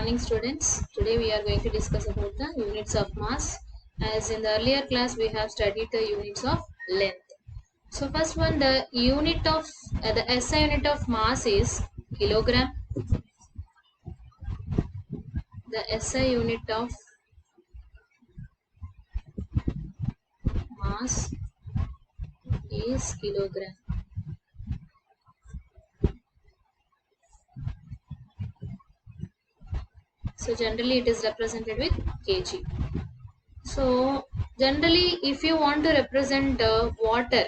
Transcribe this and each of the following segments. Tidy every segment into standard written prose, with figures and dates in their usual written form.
morning students. Today we are going to discuss about the units of mass. As in the earlier class we have studied the units of length. So first one, the unit of the SI unit of mass is kilogram. The SI unit of mass is kilogram. So generally it is represented with kg. So generally if you want to represent water,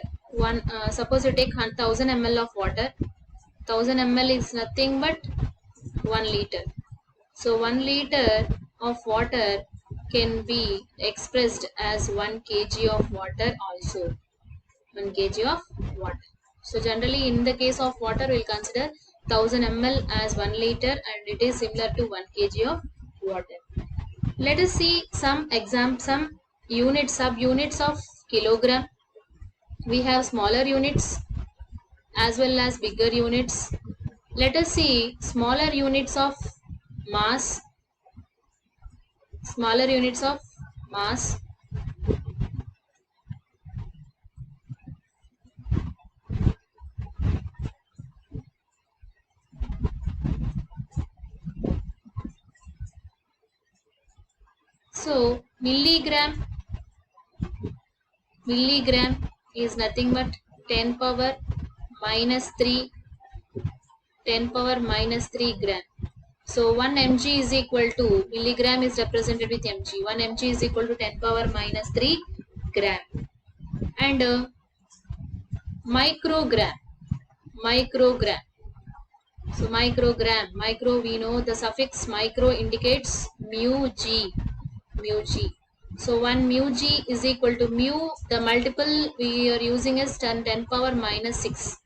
suppose you take 1000 ml of water, 1000 ml is nothing but 1 liter. So 1 liter of water can be expressed as 1 kg of water also. 1 kg of water. So generally in the case of water we will consider 1000 ml as 1 liter and it is similar to 1 kg of water. Let us see some units, sub-units of kilogram. We have smaller units as well as bigger units. Let us see smaller units of mass. Smaller units of mass. So milligram is nothing but 10 power minus 3 gram. So 1 mg is equal to, milligram is represented with mg. 1 mg is equal to 10 power minus 3 gram. And microgram. So micro, we know the suffix micro indicates mu g. So 1 mu g is equal to mu, the multiple we are using is 10 power minus 6.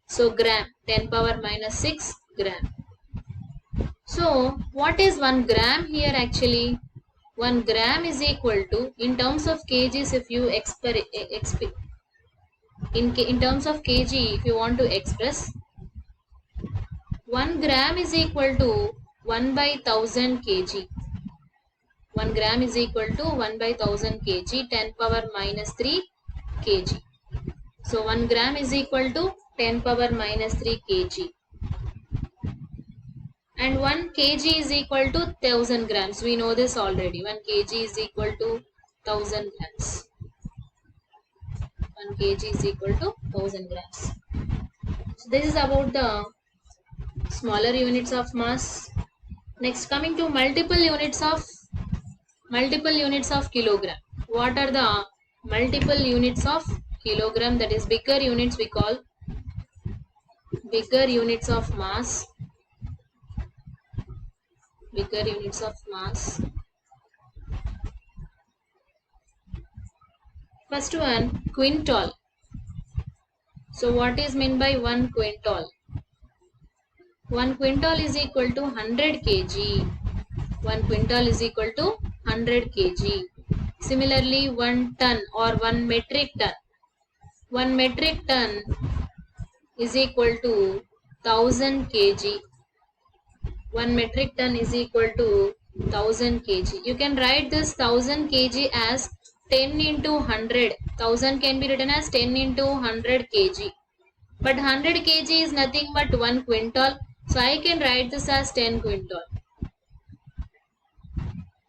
So gram, 10 power minus 6 gram. So what is 1 gram here actually? 1 gram is equal to, in terms of kgs, if you in terms of kg, if you want to express, 1 gram is equal to 1 by 1000 kg. 1 gram is equal to 1 by 1000 kg, 10 power minus 3 kg. So 1 gram is equal to 10 power minus 3 kg. And 1 kg is equal to 1000 grams. We know this already. 1 kg is equal to 1000 grams. 1 kg is equal to 1000 grams. So this is about the smaller units of mass. Next, coming to multiple units of kilogram. What are the multiple units of kilogram? That is bigger units we call bigger units of mass. Bigger units of mass. First one, quintal. So what is meant by 1 quintal? 1 quintal is equal to 100 kg. 1 quintal is equal to 100 kg. Similarly, 1 ton or 1 metric ton. 1 metric ton is equal to 1000 kg. 1 metric ton is equal to 1000 kg. You can write this 1000 kg as 10 into 100. 1000 can be written as 10 into 100 kg. But 100 kg is nothing but 1 quintal. So I can write this as 10 quintal.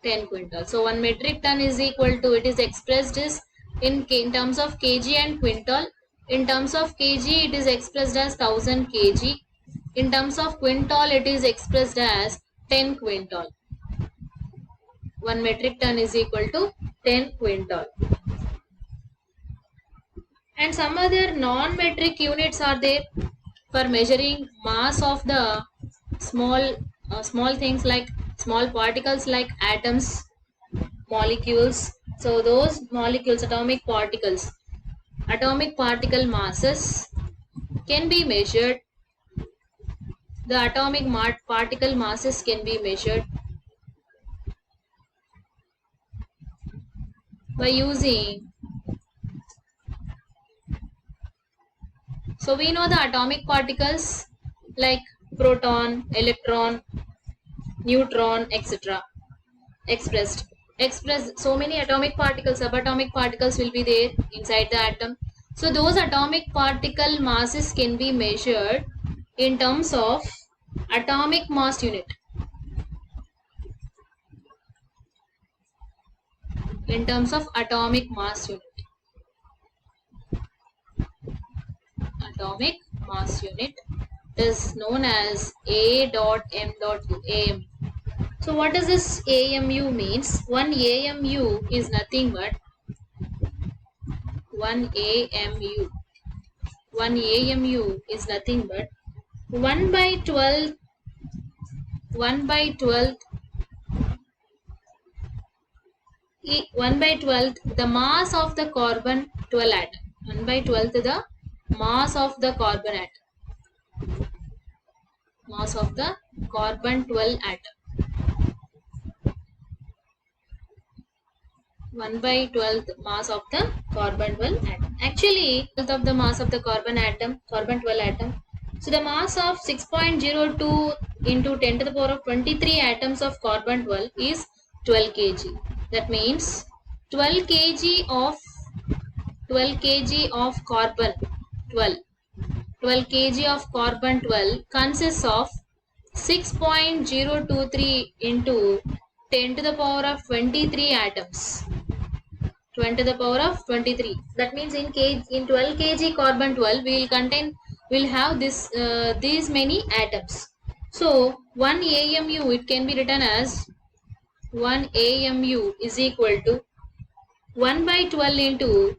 10 quintal. So 1 metric ton is equal to, it is expressed as in terms of kg and quintal. In terms of kg, it is expressed as 1000 kg. In terms of quintal, it is expressed as 10 quintal. 1 metric ton is equal to 10 quintal. And some other non-metric units are there for measuring mass of the small things like small particles like atoms, molecules. So those molecules, atomic particle masses can be measured. The atomic particle masses can be measured by using, so we know the atomic particles like proton, electron, neutron, etc. Expressed. So many atomic particles, subatomic particles will be there inside the atom. So those atomic particle masses can be measured in terms of atomic mass unit. In terms of atomic mass unit. Atomic mass unit is known as A dot M dot U, AMU. So what does this AMU means? One AMU is nothing but one AMU. One AMU is nothing but 1 by 12 1 by 12 1 by 12 the mass of the carbon 12 atom. 1 by 12 the mass of the carbon atom. Mass of the carbon 12 atom. 1 by 12th mass of the carbon 12 atom. Actually, 12th of the mass of the carbon 12 atom. So the mass of 6.02 into 10 to the power of 23 atoms of carbon 12 is 12 kg. That means 12 kg of 12 kg of carbon 12. 12 kg of carbon 12 consists of 6.023 into 10 to the power of 23 atoms. 10 to the power of 23. That means in 12 kg carbon 12 will have these many atoms. So 1 AMU it can be written as 1 AMU is equal to 1 by 12 into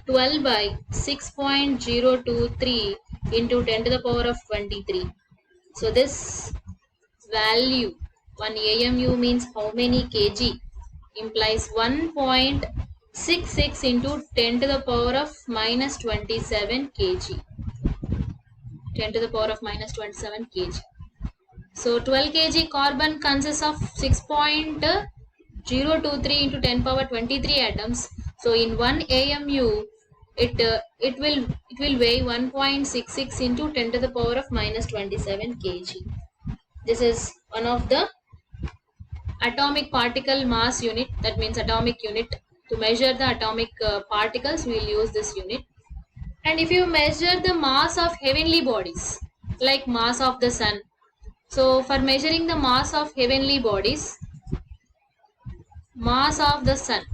12 by 6.023 into 10 to the power of 23. So this value 1 AMU means how many kg implies 1.66 into 10 to the power of minus 27 kg. 10 to the power of minus 27 kg. So 12 kg carbon consists of 6.023 into 10 power 23 atoms. So in 1 AMU it will weigh 1.66 into 10 to the power of minus 27 kg. This is one of the atomic particle mass unit, that means atomic unit. To measure the atomic particles we will use this unit. And if you measure the mass of heavenly bodies like mass of the sun, so for measuring the mass of heavenly bodies, mass of the sun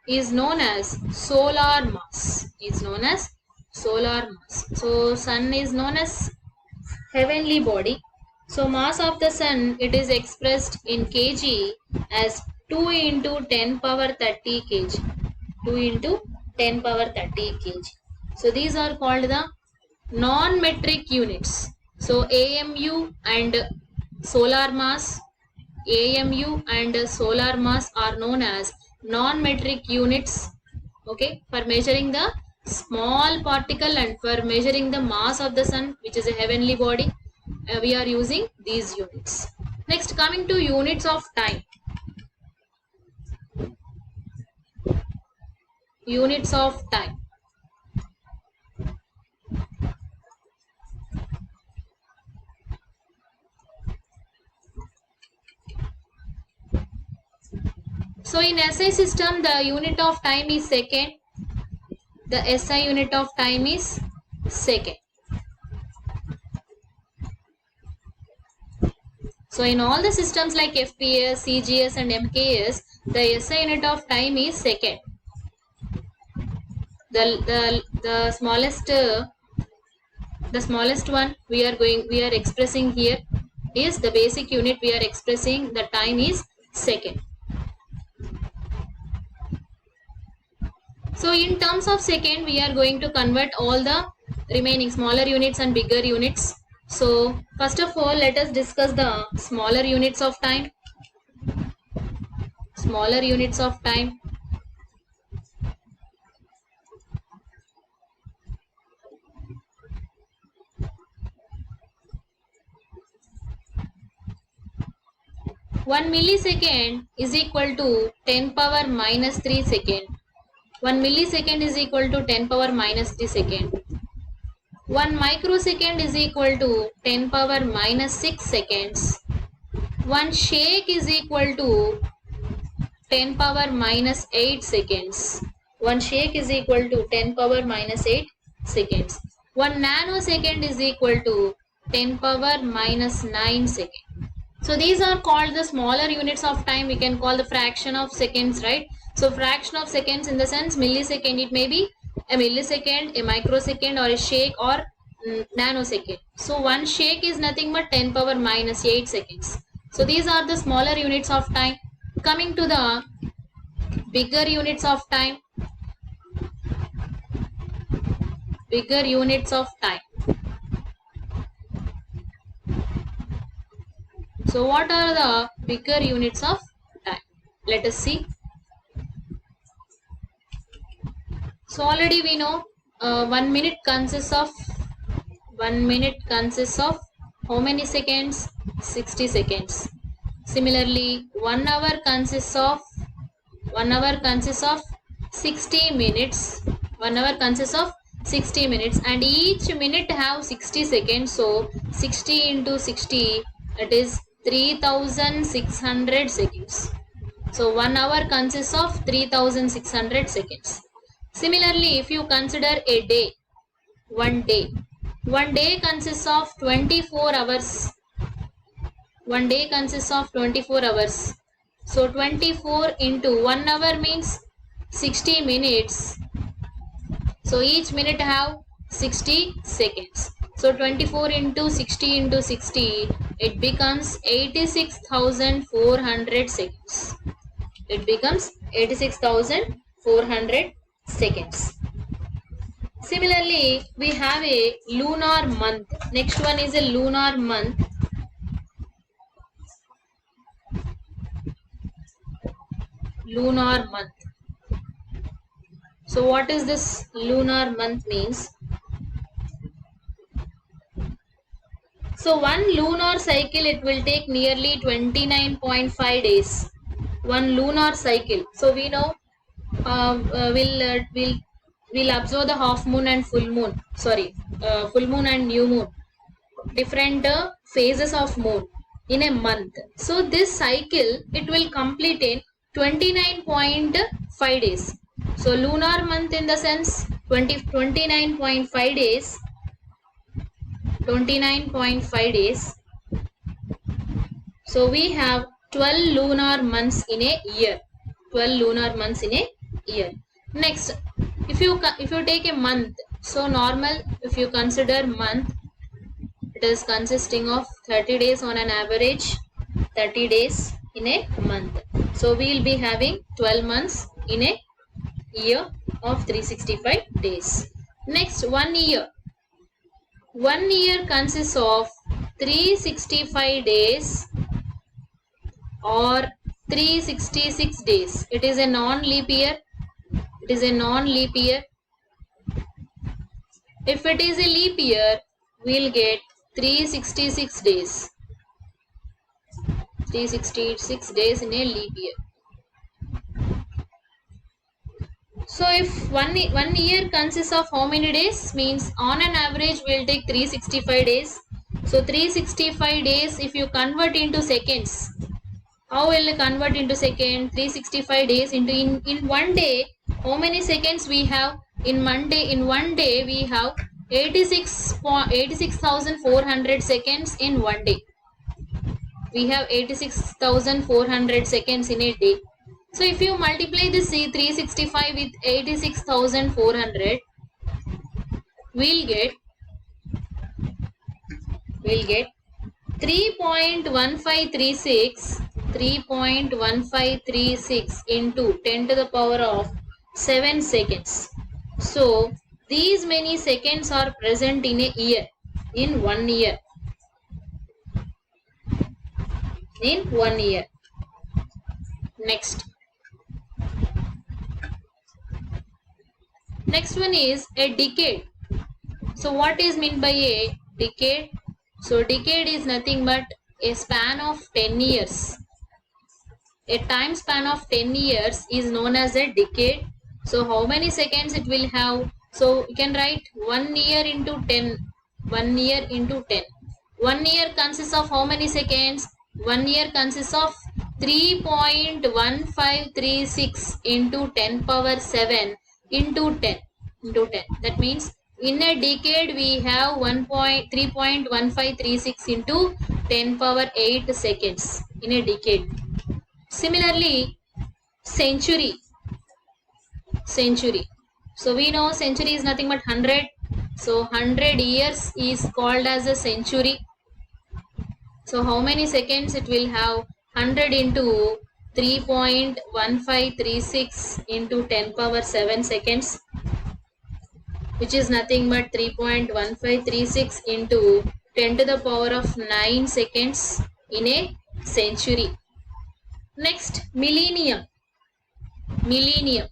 is known as solar mass. So sun is known as heavenly body. So mass of the sun, it is expressed in kg as 2 into 10 power 30 kg. 2 into 10 power 30 kg. So these are called the non-metric units. So AMU and solar mass are known as non-metric units. Okay, for measuring the small particle and for measuring the mass of the sun, which is a heavenly body, we are using these units. Next, coming to units of time. Units of time. So in SI system, the unit of time is second. The SI unit of time is second. So in all the systems like FPS, CGS and MKS, the SI unit of time is second. The smallest one we are expressing here is the basic unit. We are expressing the time is second. So in terms of second, we are going to convert all the remaining smaller units and bigger units. So first of all, let us discuss the smaller units of time. Smaller units of time. One millisecond is equal to 10 power minus 3 second. 1 millisecond is equal to 10 power minus 3 second. 1 microsecond is equal to 10 power minus 6 seconds. 1 shake is equal to 10 power minus 8 seconds. 1 shake is equal to 10 power minus 8 seconds. 1 nanosecond is equal to 10 power minus 9 seconds. So these are called the smaller units of time. We can call the fraction of seconds, right? So fraction of seconds in the sense millisecond, it may be a millisecond, a microsecond, or a shake, or nanosecond. So 1 shake is nothing but 10 power minus 8 seconds. So these are the smaller units of time. Coming to the bigger units of time. Bigger units of time. So what are the bigger units of time? Let us see. So already we know 1 minute consists of how many seconds? 60 seconds. Similarly, 1 hour consists of 60 minutes. 1 hour consists of 60 minutes, and each minute have 60 seconds. So 60 into 60, it is 3600 seconds. So 1 hour consists of 3600 seconds. Similarly, if you consider a day, one day consists of 24 hours. One day consists of 24 hours. So 24 into 1 hour means 60 minutes. So each minute have 60 seconds. So 24 into 60, it becomes 86,400 seconds. It becomes 86,400 seconds. Similarly, we have a lunar month. Next one is a lunar month. Lunar month. So what is this lunar month means? So one lunar cycle, it will take nearly 29.5 days. One lunar cycle. So we know we'll observe the half moon and full moon. Full moon and new moon. Different phases of moon in a month. So this cycle, it will complete in 29.5 days. So lunar month in the sense 29.5 days. 29.5 days. So we have 12 lunar months in a year. 12 lunar months in a year. Next, if you take a month, so normal, if you consider month, it is consisting of 30 days on an average. 30 days in a month. So we will be having 12 months in a year of 365 days. Next, 1 year. 1 year consists of 365 days or 366 days. It is a non-leap year. It is a non-leap year. If it is a leap year, we will get 366 days. 366 days in a leap year. So if one year consists of how many days? Means on an average we will take 365 days. So 365 days, if you convert into seconds, how will you convert into second? 365 days into in one day, how many seconds we have? In one day we have 86,400 seconds in one day. We have 86,400 seconds in a day. So if you multiply this 365 with 86,400, we'll get 3.1536 into 10 to the power of 7 seconds. So these many seconds are present in a year, in 1 year. In 1 year. Next one is a decade. So what is meant by a decade? So decade is nothing but a span of 10 years. A time span of 10 years is known as a decade. So how many seconds it will have? So you can write 1 year into 10. 1 year into 10. 1 year consists of how many seconds? 1 year consists of 3.1536 into 10 power 7 into 10 into 10. That means in a decade we have 3.1536 into 10 power 8 seconds in a decade. Similarly, century. Century. So we know century is nothing but 100. So 100 years is called as a century. So how many seconds it will have? 100 into 3.1536 into 10 power 7 seconds, which is nothing but 3.1536 into 10 to the power of 9 seconds in a century. Next, millennium. Millennium.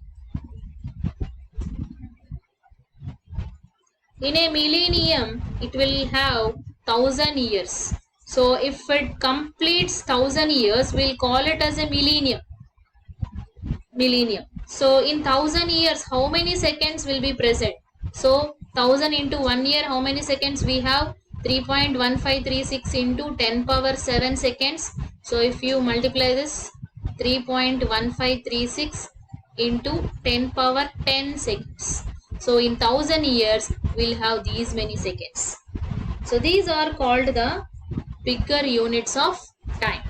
In a millennium, it will have 1,000 years. So if it completes 1,000 years, we'll call it as a millennium. Millennium. So in 1,000 years, how many seconds will be present? So 1,000 into 1 year, how many seconds we have? 3.1536 into 10 power 7 seconds. So if you multiply this, 3.1536 into 10 power 10 seconds. So in 1,000 years, we'll have these many seconds. So these are called the bigger units of time.